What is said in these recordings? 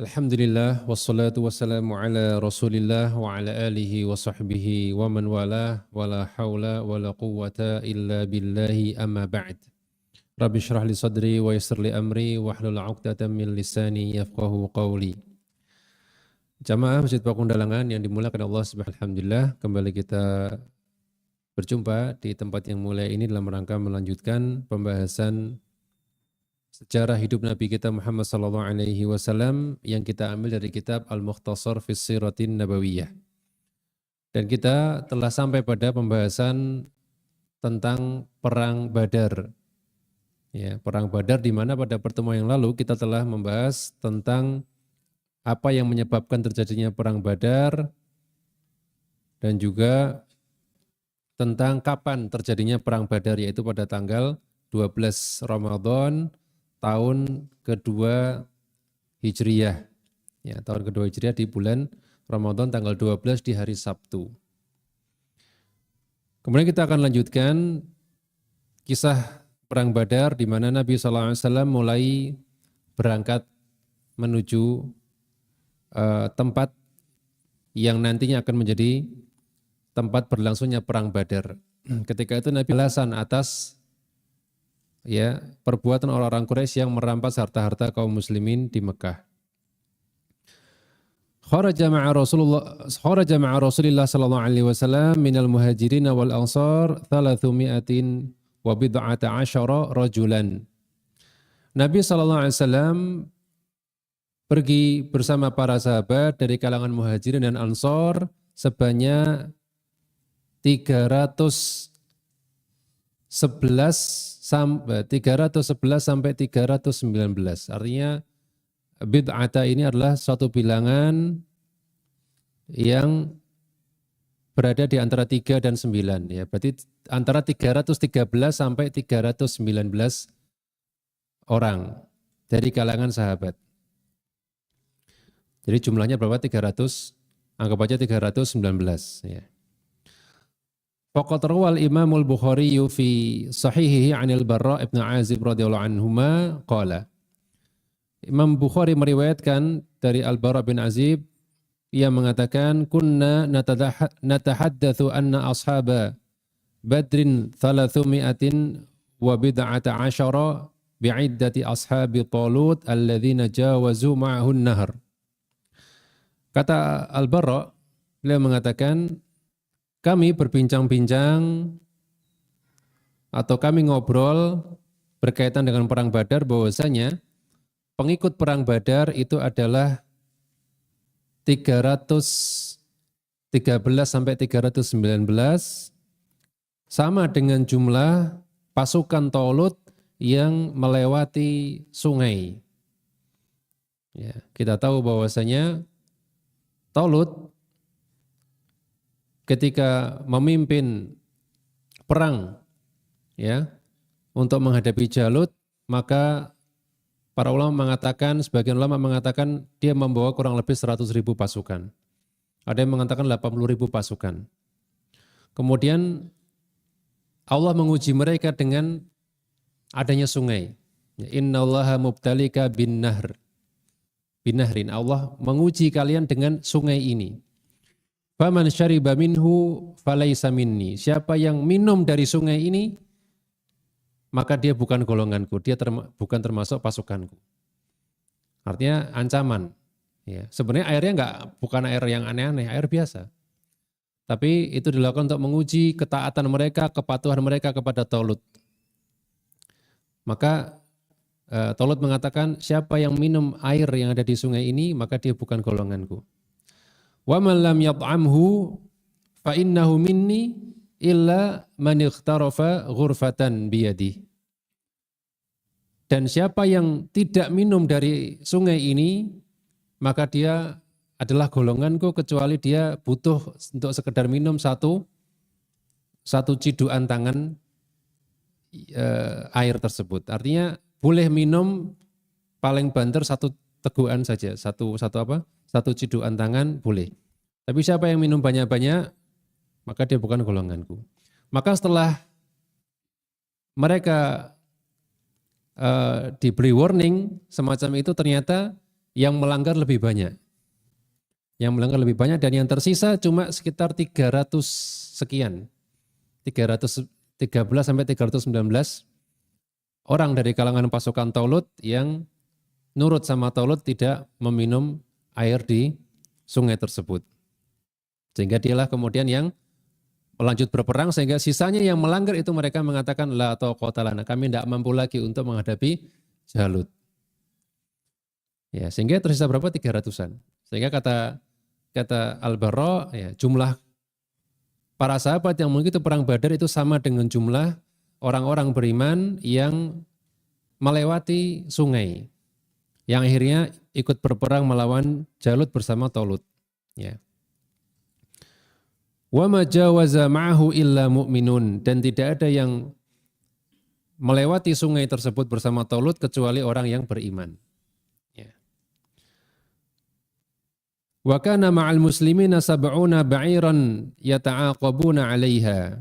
Alhamdulillah wassalatu wassalamu ala Rasulillah wa ala alihi wa sahbihi wa man walah wa la haula wa la quwwata illa billahi amma ba'd. Rabbi shrah li sadri wa yassir li amri wa hlul 'uqdatam min lisani yafqahu qawli. Jamaah Masjid Pakundalangan yang dimuliakan Allah Subhanahu wa ta'ala, alhamdulillah kembali kita berjumpa di tempat yang mulia ini dalam rangka melanjutkan pembahasan sejarah hidup Nabi kita Muhammad sallallahu alaihi wasallam yang kita ambil dari kitab Al-Mukhtasar fi Siratin Nabawiyah. Dan kita telah sampai pada pembahasan tentang perang Badar. Ya, perang Badar di mana pada pertemuan yang lalu kita telah membahas tentang apa yang menyebabkan terjadinya perang Badar dan juga tentang kapan terjadinya perang Badar, yaitu pada tanggal 12 Ramadan tahun kedua Hijriyah. Ya, tahun kedua Hijriyah di bulan Ramadan tanggal 12 di hari Sabtu. Kemudian kita akan lanjutkan kisah perang Badar di mana Nabi SAW mulai berangkat menuju tempat yang nantinya akan menjadi tempat berlangsungnya perang Badar. Ketika itu Nabi balasan atas perbuatan orang-orang Quraisy yang merampas harta-harta kaum muslimin di Mekah. Kharaja ma'a Rasulillah sallallahu alaihi wasallam minal muhajirin wal ansar 300 wa bid'ata asyara rajulan. Nabi sallallahu alaihi wasallam pergi bersama para sahabat dari kalangan muhajirin dan ansar sebanyak 311 sampai 319. Artinya bid'ata ini adalah suatu bilangan yang berada di antara 3 dan 9. Ya, berarti antara 313 sampai 319 orang dari kalangan sahabat. Jadi jumlahnya berapa? 300, anggap aja 319. Ya. Faqad rawal Imamul Bukhari fi sahihihi 'anil Barra' ibn Azib radhiyallahu anhuma qala. Imam Bukhari meriwayatkan dari Al-Barra' bin Azib yang mengatakan kunna natahaddatsu anna ashaba Badrin 300 wa bid'ata asyara bi'iddati ashabi Talut alladzina jawazu ma'ahu an-nahr. Kata Al-Barra', beliau mengatakan kami berbincang-bincang atau kami ngobrol berkaitan dengan perang Badar bahwasanya pengikut perang Badar itu adalah 313 sampai 319 sama dengan jumlah pasukan Talut yang melewati sungai. Ya, kita tahu bahwasanya Talut ketika memimpin perang untuk menghadapi Jalut, maka para ulama mengatakan, sebagian ulama mengatakan dia membawa kurang lebih 100.000 pasukan. Ada yang mengatakan 80.000 pasukan. Kemudian Allah menguji mereka dengan adanya sungai. Innallaha mubtalika binahrin. Allah menguji kalian dengan sungai ini. Faman syariba minhu falaysa minni. Siapa yang minum dari sungai ini, maka dia bukan golonganku, dia bukan termasuk pasukanku. Artinya ancaman. Ya. Sebenarnya airnya bukan air yang aneh-aneh, air biasa. Tapi itu dilakukan untuk menguji ketaatan mereka, kepatuhan mereka kepada Talut. Maka Talut mengatakan, siapa yang minum air yang ada di sungai ini, maka dia bukan golonganku. Wa man lam yat'amhu fa innahu minni illa man ikhtarafa ghurfatan biyadihi. Dan siapa yang tidak minum dari sungai ini, maka dia adalah golonganku kecuali dia butuh untuk sekedar minum satu cidukan tangan air tersebut. Artinya boleh minum paling banter satu tegukan saja, satu cidukan tangan boleh. Tapi siapa yang minum banyak-banyak, maka dia bukan golonganku. Maka setelah mereka diberi warning semacam itu, ternyata yang melanggar lebih banyak. Yang melanggar lebih banyak dan yang tersisa cuma sekitar 300 sekian. 313 sampai 319 orang dari kalangan pasukan Taulut yang nurut sama Taulut tidak meminum air di sungai tersebut. Sehingga dialah kemudian yang melanjut berperang, sehingga sisanya yang melanggar itu mereka mengatakan la taqata lana, kami tidak mampu lagi untuk menghadapi Jalut. Ya, sehingga tersisa berapa? 300-an. Sehingga kata Al-Barra, ya, jumlah para sahabat yang mengikuti perang Badar itu sama dengan jumlah orang-orang beriman yang melewati sungai, yang akhirnya ikut berperang melawan Jalut bersama Taulut. Ya. Wa ma jawaza ma'ahu illa mu'minun, dan tidak ada yang melewati sungai tersebut bersama Taulut kecuali orang yang beriman. Ya. Wa kana ma'al muslimina sab'una ba'iran yata'aqabuna 'alaiha.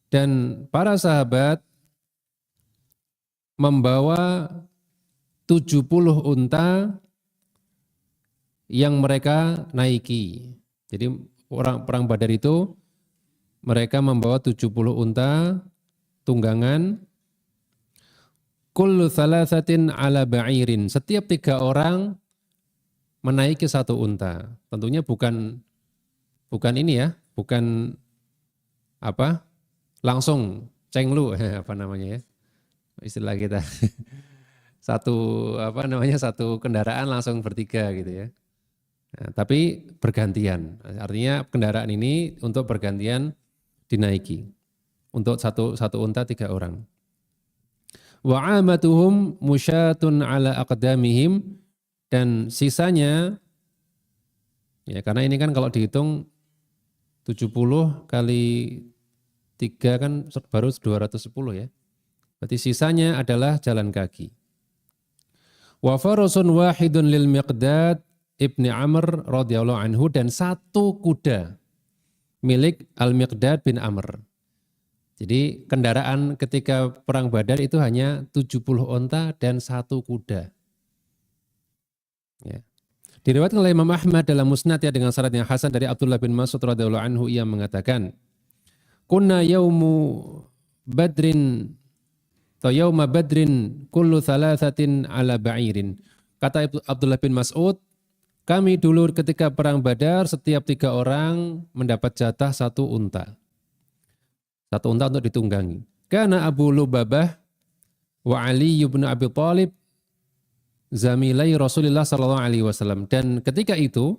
Dan para sahabat membawa 70 unta yang mereka naiki. Jadi orang perang Badar itu mereka membawa 70 unta tunggangan, kullu thalathatin ala ba'irin. Setiap 3 orang menaiki 1 unta. Tentunya bukan ini ya, bukan apa? Langsung cenglu apa namanya ya? Istilah kita. Satu kendaraan langsung bertiga gitu ya. Nah, tapi bergantian. Artinya kendaraan ini untuk bergantian dinaiki. Untuk satu unta 3 orang. Wa amatuhum musyatun ala aqdamihim, dan sisanya, ya karena ini kan kalau dihitung 70 kali 3 kan baru 210 ya. Berarti sisanya adalah jalan kaki. Wa farasun wahidun lil Miqdad ibni Amr radhiyallahu anhu, dan 1 kuda milik Al-Miqdad bin Amr. Jadi kendaraan ketika perang Badar itu hanya 70 onta dan 1 kuda. Ya. Diriwayatkan oleh Imam Ahmad dalam Musnad ya dengan syarat yang hasan dari Abdullah bin Mas'ud radhiyallahu anhu, ia mengatakan, "Kunna yaumu Badrin atau yauma Badrin kullu thalathatin ala ba'irin." Kata Abdullah bin Mas'ud, kami dulu ketika perang Badar setiap 3 orang mendapat jatah 1 unta. 1 unta untuk ditunggangi. Karena Abu Lubabah wa Ali bin Abi Thalib zamilai Rasulullah sallallahu alaihi wasallam, dan ketika itu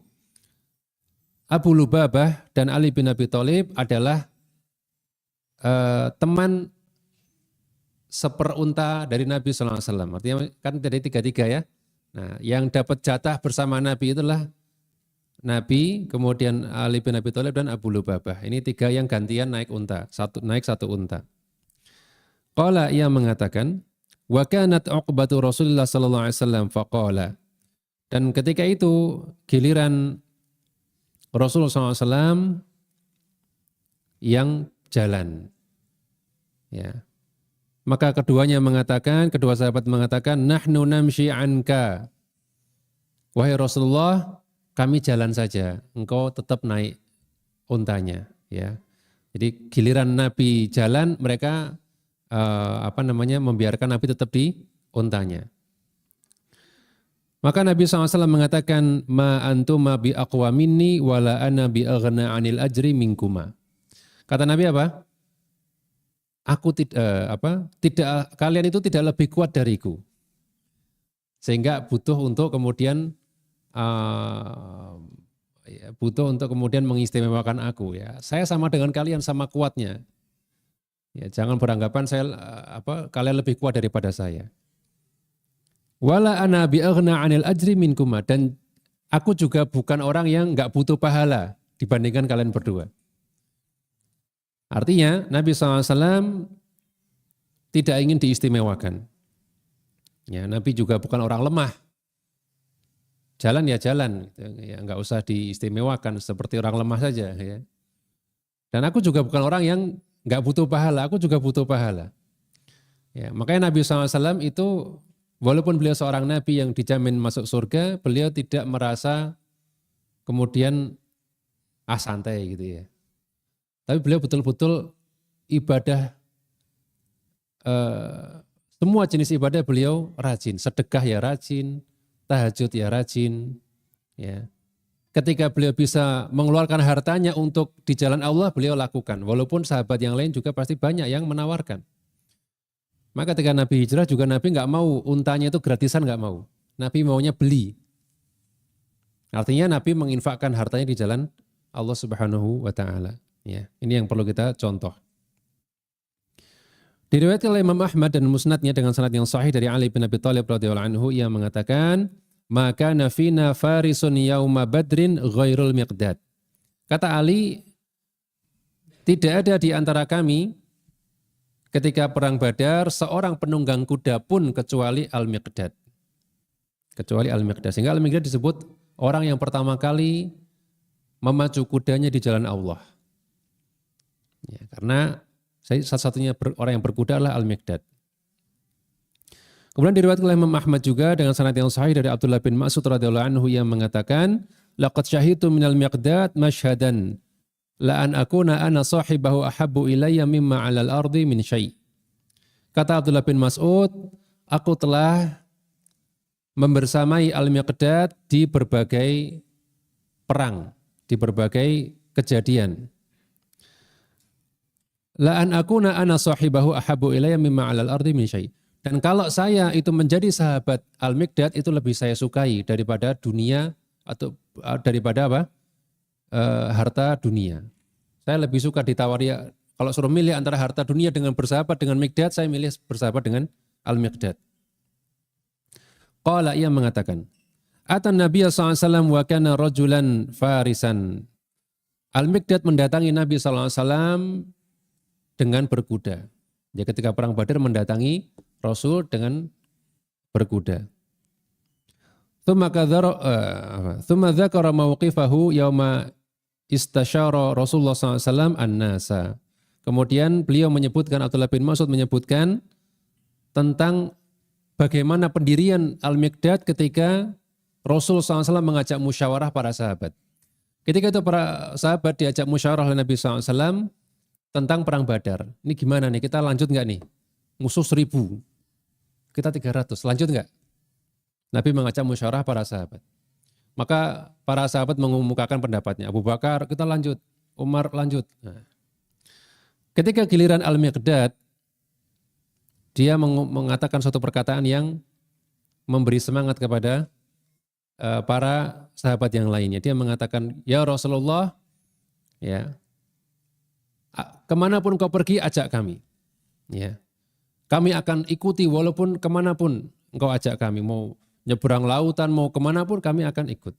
Abu Lubabah dan Ali bin Abi Thalib adalah teman seperunta dari Nabi sallallahu alaihi wasallam. Artinya kan dari 3 ya. Nah, yang dapat jatah bersama Nabi itulah Nabi, kemudian Ali bin Abi Thalib dan Abu Lubabah. Ini 3 yang gantian naik unta, naik 1 unta. Qala, ia mengatakan, wa kanat uqbatu Rasulullah sallallahu alaihi wasallam faqala. Dan ketika itu giliran Rasulullah sallallahu alaihi wasallam yang jalan. Ya. Maka kedua sahabat mengatakan, nahnu namshi anka. Wahai Rasulullah, kami jalan saja, engkau tetap naik untanya, ya. Jadi giliran Nabi jalan, mereka membiarkan Nabi tetap di untanya. Maka Nabi SAW mengatakan, ma antuma bi aqwa minni wala ana bi aghna 'anil ajri minkuma. Kata Nabi apa? Kalian itu tidak lebih kuat dariku. Sehingga butuh untuk kemudian mengistimewakan aku, ya. Saya sama dengan kalian, sama kuatnya. Ya, jangan beranggapan kalian lebih kuat daripada saya. Wala ana bi aghna 'anil ajri minkuma, dan aku juga bukan orang yang enggak butuh pahala dibandingkan kalian berdua. Artinya Nabi SAW tidak ingin diistimewakan. Ya, Nabi juga bukan orang lemah. Jalan ya jalan, ya enggak usah diistimewakan seperti orang lemah saja, ya. Dan aku juga bukan orang yang enggak butuh pahala, aku juga butuh pahala. Ya, makanya Nabi SAW itu Walaupun beliau seorang nabi yang dijamin masuk surga, beliau tidak merasa kemudian santai gitu ya. Tapi beliau betul-betul ibadah, semua jenis ibadah beliau rajin. Sedekah ya rajin, tahajud ya rajin. Ya. Ketika beliau bisa mengeluarkan hartanya untuk di jalan Allah, beliau lakukan. Walaupun sahabat yang lain juga pasti banyak yang menawarkan. Maka ketika Nabi hijrah juga Nabi nggak mau untanya itu gratisan, nggak mau. Nabi maunya beli. Artinya Nabi menginfakkan hartanya di jalan Allah Subhanahu wa taala. Ya, ini yang perlu kita contoh. Diriwayatkan oleh Imam Ahmad dan musnadnya dengan sanad yang sahih dari Ali bin Abi Thalib radhiyallahu anhu yang mengatakan, "Maka nafina farisun yauma badrin ghairul miqdad." Kata Ali, tidak ada di antara kami ketika perang Badar seorang penunggang kuda pun kecuali Al-Miqdad. Kecuali Al-Miqdad. Sehingga Al-Miqdad disebut orang yang pertama kali memacu kudanya di jalan Allah. Ya, karena satu-satunya orang yang berkuda adalah Al-Miqdad. Kemudian diriwayatkan oleh Imam Ahmad juga dengan sanad yang sahih dari Abdullah bin Mas'ud radhiyallahu anhu yang mengatakan, "Laqad syahidtu minal miqdad masyhadan la an akuna ana sahibahu ahabbu ilayya mimma 'alal ardi min syai'." Kata Abdullah bin Mas'ud, aku telah membersamai Al-Miqdad di berbagai perang, di berbagai kejadian. La an akuna ana sahibahu ahabbu ilayya mimma 'alal ardi min syai'. Dan kalau saya itu menjadi sahabat Al-Miqdad itu lebih saya sukai daripada dunia atau daripada apa? Harta dunia. Saya lebih suka ditawari, kalau suruh milih antara harta dunia dengan bersahabat dengan Miqdad, saya milih bersahabat dengan Al-Miqdad. Qala, ia mengatakan, Atan Nabiya SAW wa kana rajulan farisan. Al-Miqdad mendatangi Nabi SAW dengan berkuda. Ya, ketika perang Badar mendatangi Rasul dengan berkuda. Tsumma dzakara mauqifahu yauma istasyara Rasulullah SAW an-nasa. Kemudian beliau menyebutkan, Abdullah bin Mas'ud menyebutkan tentang bagaimana pendirian Al-Miqdad ketika Rasul SAW mengajak musyawarah para sahabat. Ketika itu para sahabat diajak musyawarah oleh Nabi SAW tentang perang Badar. Ini gimana nih, kita lanjut nggak nih? Musuh 1000, kita 300, lanjut nggak? Nabi mengajak musyawarah para sahabat. Maka para sahabat mengemukakan pendapatnya. Abu Bakar, kita lanjut. Umar, lanjut. Nah. Ketika giliran Al-Miqdad, dia mengatakan suatu perkataan yang memberi semangat kepada para sahabat yang lainnya. Dia mengatakan, ya Rasulullah, ya, kemanapun kau pergi, ajak kami. Ya. Kami akan ikuti walaupun kemanapun engkau ajak kami. Mau nyeberang lautan, mau kemanapun kami akan ikut.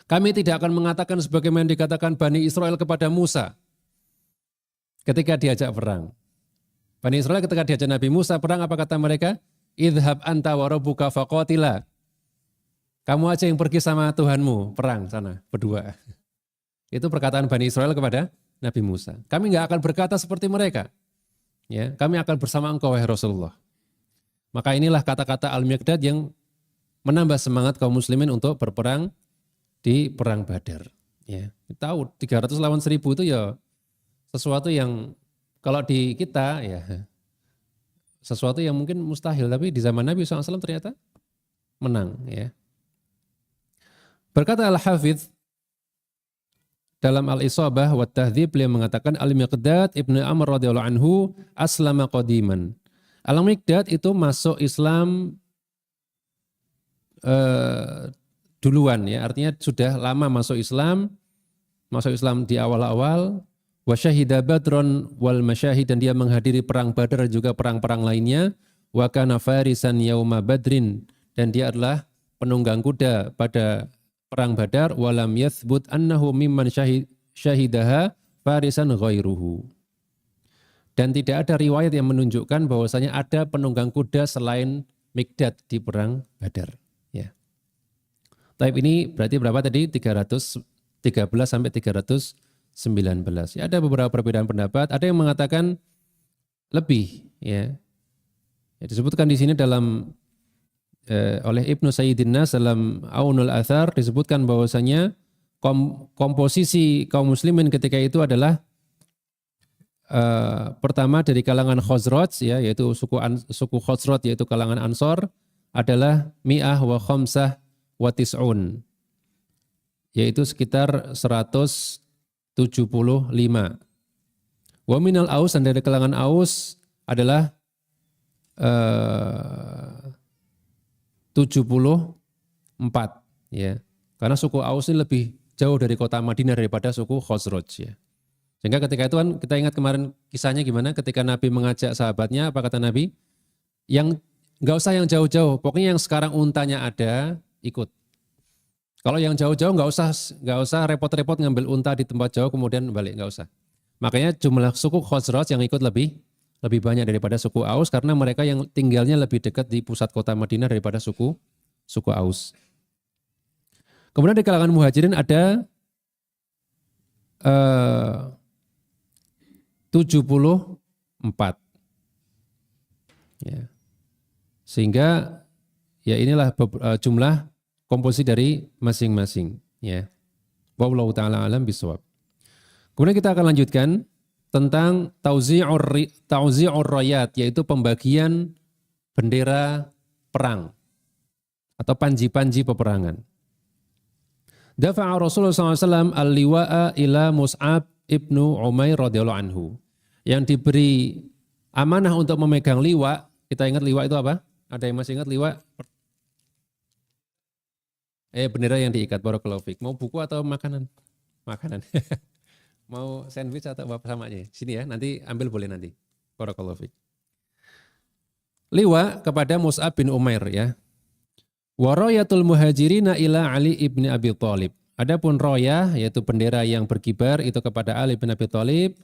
Kami tidak akan mengatakan sebagaimana dikatakan Bani Israel kepada Musa ketika diajak perang. Bani Israel ketika diajak Nabi Musa perang, apa kata mereka? Idhab anta wa rabbuka faqatila. Kamu aja yang pergi sama Tuhanmu, perang sana, berdua. Itu perkataan Bani Israel kepada Nabi Musa. Kami nggak akan berkata seperti mereka. Ya, kami akan bersama engkau wahai Rasulullah. Maka inilah kata-kata Al-Miqdad yang menambah semangat kaum muslimin untuk berperang di perang Badar. Ya, kita tahu 300 lawan 1000 itu ya sesuatu yang kalau di kita ya sesuatu yang mungkin mustahil, tapi di zaman Nabi SAW ternyata menang. Ya. Berkata Al-Hafidh dalam Al-Isabah wa Tahdhib, beliau mengatakan Al-Miqdad ibnu Amr radhiyallahu anhu aslama qadiman. Al-Miqdad itu masuk Islam duluan, ya, artinya sudah lama masuk Islam di awal-awal. Wa syahida badron wal masyahid, dan dia menghadiri perang Badar dan juga perang-perang lainnya. Wa kana farisan yauma badrin, dan dia adalah penunggang kuda pada perang Badar. Walam yathbut annahu mimman syahidaha farisan ghairuhu. Dan tidak ada riwayat yang menunjukkan bahwasanya ada penunggang kuda selain Miqdad di perang Badar. Ya. Tapi ini berarti berapa tadi? 313 sampai 319. Ya, ada beberapa perbedaan pendapat. Ada yang mengatakan lebih. Ya. Ya, disebutkan di sini dalam oleh Ibnu Sayyidin Nas dalam Aunul Athar disebutkan bahwasanya komposisi kaum muslimin ketika itu adalah pertama dari kalangan Khazraj ya, yaitu suku Khazraj yaitu kalangan Ansor adalah mi'ah wa khamsah wa tis'un, yaitu sekitar 175. Wa minal Aus, dan dari kalangan Aus adalah 74 ya. Karena suku Aus ini lebih jauh dari kota Madinah daripada suku Khazraj ya. Sehingga ketika itu kan kita ingat kemarin kisahnya gimana ketika Nabi mengajak sahabatnya, apa kata Nabi? Yang enggak usah yang jauh-jauh, pokoknya yang sekarang untanya ada, ikut. Kalau yang jauh-jauh enggak usah repot-repot ngambil unta di tempat jauh kemudian balik, enggak usah. Makanya jumlah suku Khazraj yang ikut lebih banyak daripada suku Aus karena mereka yang tinggalnya lebih dekat di pusat kota Madinah daripada suku Aus. Kemudian di kalangan Muhajirin ada 74. Ya. Sehingga ya inilah jumlah komposisi dari masing-masing ya. Wallahu taala alam bisawab. Kemudian kita akan lanjutkan tentang tauzi'ur rayat, yaitu pembagian bendera perang atau panji-panji peperangan. Dafa'a Rasulullah SAW al-liwa'a ila Mus'ab ibnu Umair radhiyallahu anhu. Yang diberi amanah untuk memegang liwa, kita ingat liwa itu apa? Ada yang masih ingat liwa? Bendera yang diikat, barakallahu fiik. Mau buku atau makanan? Makanan. Mau sandwich atau apa sama aja? Sini ya, nanti ambil boleh nanti. Barakallahu fiik. Liwa kepada Mus'ab bin Umair ya. Wa rayatul muhajirina ila Ali ibn Abi Thalib. Adapun royah yaitu bendera yang berkibar itu kepada Ali bin Abi Thalib,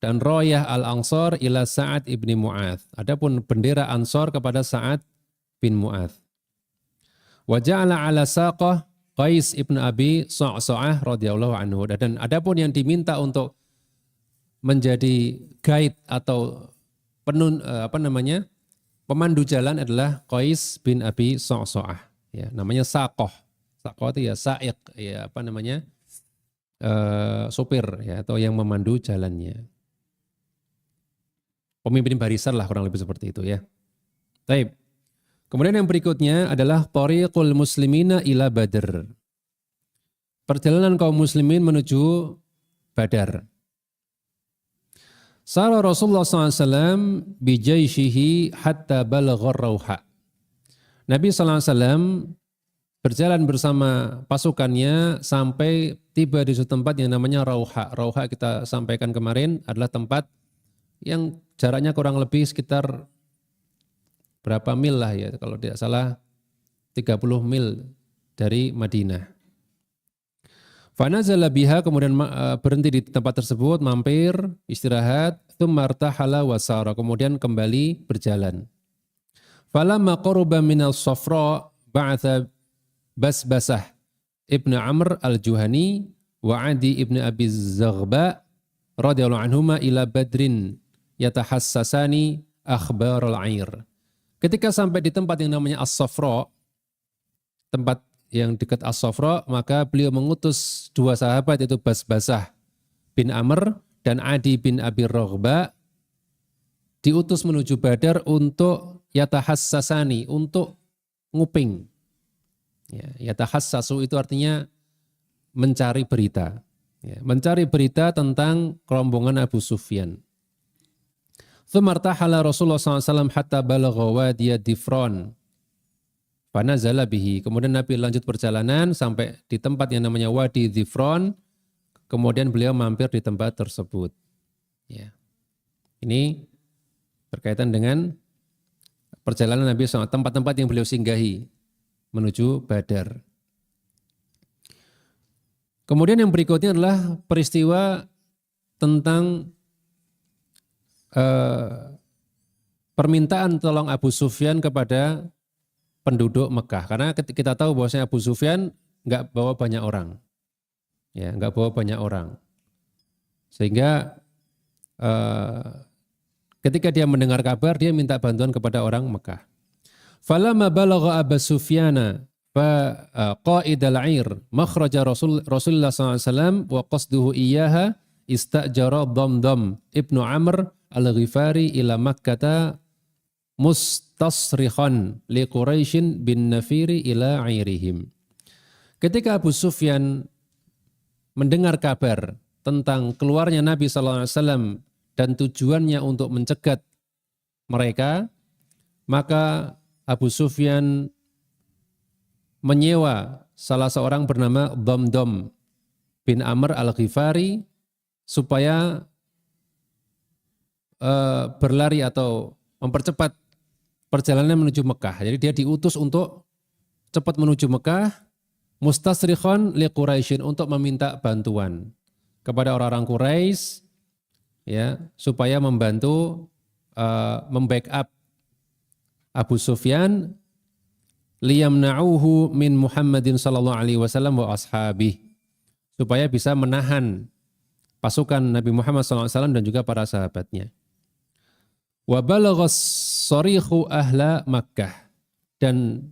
dan royah al-Ansar ila Sa'ad ibni Mu'adz. Adapun bendera Ansar kepada Sa'ad bin Mu'adz. Wa ja'ala ala saqah Qais ibn Abi Sa'sa'ah radhiyallahu anhu. Dan adapun yang diminta untuk menjadi guide atau pemandu jalan adalah Qais bin Abi Sa'sa'ah. Ya, namanya saqah. Saqah itu ya sa'iq, ya sopir ya, atau yang memandu jalannya. Pemimpin barisan lah kurang lebih seperti itu ya. Baik. Kemudian yang berikutnya adalah Thariqul Muslimina ila Badr. Perjalanan kaum muslimin menuju Badar. Sara Rasulullah SAW bijaishihi hatta balaghar rauha. Nabi SAW berjalan bersama pasukannya sampai tiba di suatu tempat yang namanya Rauha. Rauha kita sampaikan kemarin adalah tempat yang jaraknya kurang lebih sekitar berapa mil lah ya, kalau tidak salah 30 mil dari Madinah. Fanazala biha, kemudian berhenti di tempat tersebut, mampir, istirahat, tsumma irtahala wa sara, kemudian kembali berjalan. Falamma qaruba minal Safra ba'atha Basbasah ibnu Amr al-Juhani wa Adi ibnu Abi Zaghba radhiyallahu anhuma ila Badrin yatahassasani akhbar al-air. Ketika sampai di tempat yang namanya As-Safra, tempat yang dekat As-Safra, maka beliau mengutus dua sahabat, yaitu Basbasah bin Amr dan Adi bin Abi Zaghba, diutus menuju Badar untuk yatahassasani, untuk nguping. Ya, yatahassasu itu artinya mencari berita. Ya, mencari berita tentang kerombongan Abu Sufyan. Tsumartahala Rasulullah SAW hatta balagha wadiya Difron. Fanazala bihi. Kemudian Nabi lanjut perjalanan sampai di tempat yang namanya Wadi Difron. Kemudian beliau mampir di tempat tersebut. Ya. Ini berkaitan dengan perjalanan Nabi SAW, tempat-tempat yang beliau singgahi menuju Badar. Kemudian yang berikutnya adalah peristiwa tentang permintaan tolong Abu Sufyan kepada penduduk Mekah. Karena kita tahu bahwasanya Abu Sufyan nggak bawa banyak orang, ya nggak bawa banyak orang, sehingga ketika dia mendengar kabar dia minta bantuan kepada orang Mekah. Falamma balagha Abu Sufyan fa qaid al-'ir makhraja Rasulullah SAW wa qasduhu iyyaha istajara Damdam ibnu Amr al-Ghifari ila Makkah mustasrikhan li Quraisyin bin nafiri ila 'airihim. Ketika Abu Sufyan mendengar kabar tentang keluarnya Nabi SAW dan tujuannya untuk mencegat mereka, maka Abu Sufyan menyewa salah seorang bernama Damdam bin Amr al-Ghifari supaya berlari atau mempercepat perjalanan menuju Mekah. Jadi dia diutus untuk cepat menuju Mekah, mustasrikhan li Quraisyin, untuk meminta bantuan kepada orang-orang Quraisy ya, supaya membantu membackup Abu Sufyan liyamna'uhu min Muhammadin sallallahu alaihi wasallam wa ashabih, supaya bisa menahan pasukan Nabi Muhammad sallallahu alaihi wasallam dan juga para sahabatnya. Wa balaghas sarikhu ahla Makkah, dan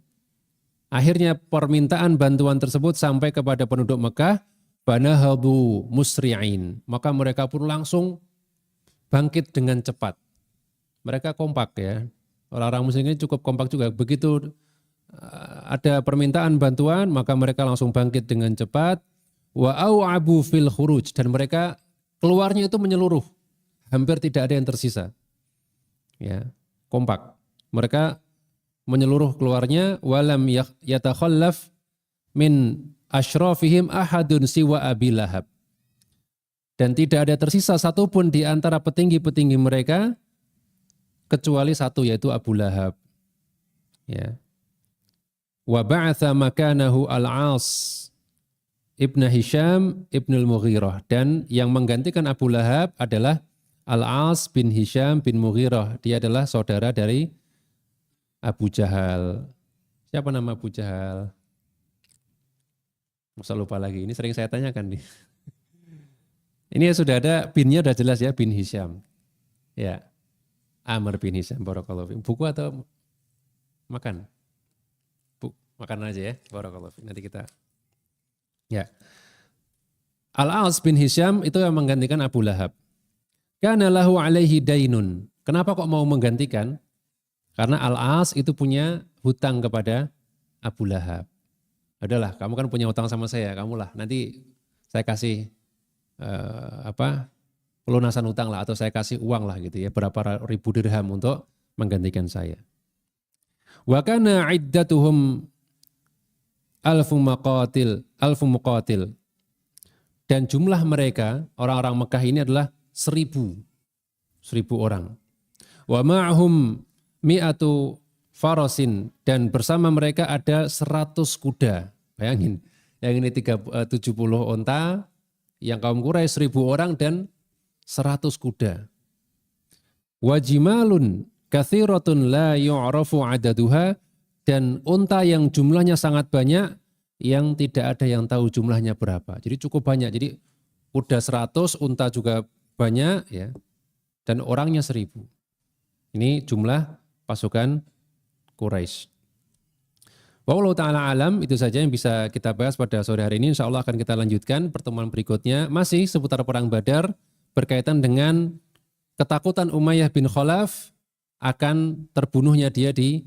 akhirnya permintaan bantuan tersebut sampai kepada penduduk Mekah. Banahadu musri'in, maka mereka pun langsung bangkit dengan cepat. Mereka kompak ya, orang-orang muslim ini cukup kompak juga. Begitu ada permintaan bantuan, maka mereka langsung bangkit dengan cepat. Wa au'abu fil khuruj, dan mereka keluarnya itu menyeluruh, hampir tidak ada yang tersisa. Ya, kompak. Mereka menyeluruh keluarnya. Walam yatakhallaf min asyrafihim ahadun siwa Abi Lahab, dan tidak ada tersisa satupun di antara petinggi-petinggi mereka kecuali satu, yaitu Abu Lahab. Ya. Wa ba'atha makanahu Al-As ibn Hisham ibn al-Mughirah, dan yang menggantikan Abu Lahab adalah Al-As bin Hisham bin Mughirah. Dia adalah saudara dari Abu Jahal. Siapa nama Abu Jahal? Masa lupa lagi, ini sering saya tanyakan nih. Ini sudah ada binnya, sudah jelas ya, bin Hisham. Ya, Amr bin Hisham, barakallahu fiikum. Buku atau makan? Makan aja ya, barakallahu fiikum. Nanti kita. Ya. Al-As bin Hisham itu yang menggantikan Abu Lahab. Kana lahu alaihi dainun. Kenapa kok mau menggantikan? Karena Al-As itu punya hutang kepada Abu Lahab. Adalah, kamu kan punya hutang sama saya, kamulah nanti saya kasih pelunasan hutang lah, atau saya kasih uang lah gitu ya, berapa ribu dirham untuk menggantikan saya. Wa kana iddatuhum alfu muqatil, dan jumlah mereka orang-orang Mekah ini adalah 1000 orang. Wa ma'hum mi'atu farasin, dan bersama mereka ada 100 kuda. Bayangin, yang ini 70 onta, yang kaum Quraisy 1000 orang dan 100 kuda. Wajimalun kathiratun la yu'rafu adaduha, dan unta yang jumlahnya sangat banyak, yang tidak ada yang tahu jumlahnya berapa. Jadi cukup banyak. Jadi kuda 100, unta juga banyak ya, dan orangnya 1000. Ini jumlah pasukan Quraisy. Wallahu ta'ala alam, itu saja yang bisa kita bahas pada sore hari ini. Insya Allah akan kita lanjutkan pertemuan berikutnya, masih seputar perang Badar, berkaitan dengan ketakutan Umayyah bin Khalaf akan terbunuhnya dia di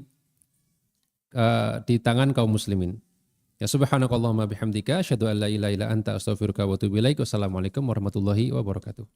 tangan kaum muslimin. Ya subhanakallahumma bihamdika asyhadu an la ilaha illa anta astaghfiruka wa atubu ilaik. Wassalamualaikum warahmatullahi wabarakatuh.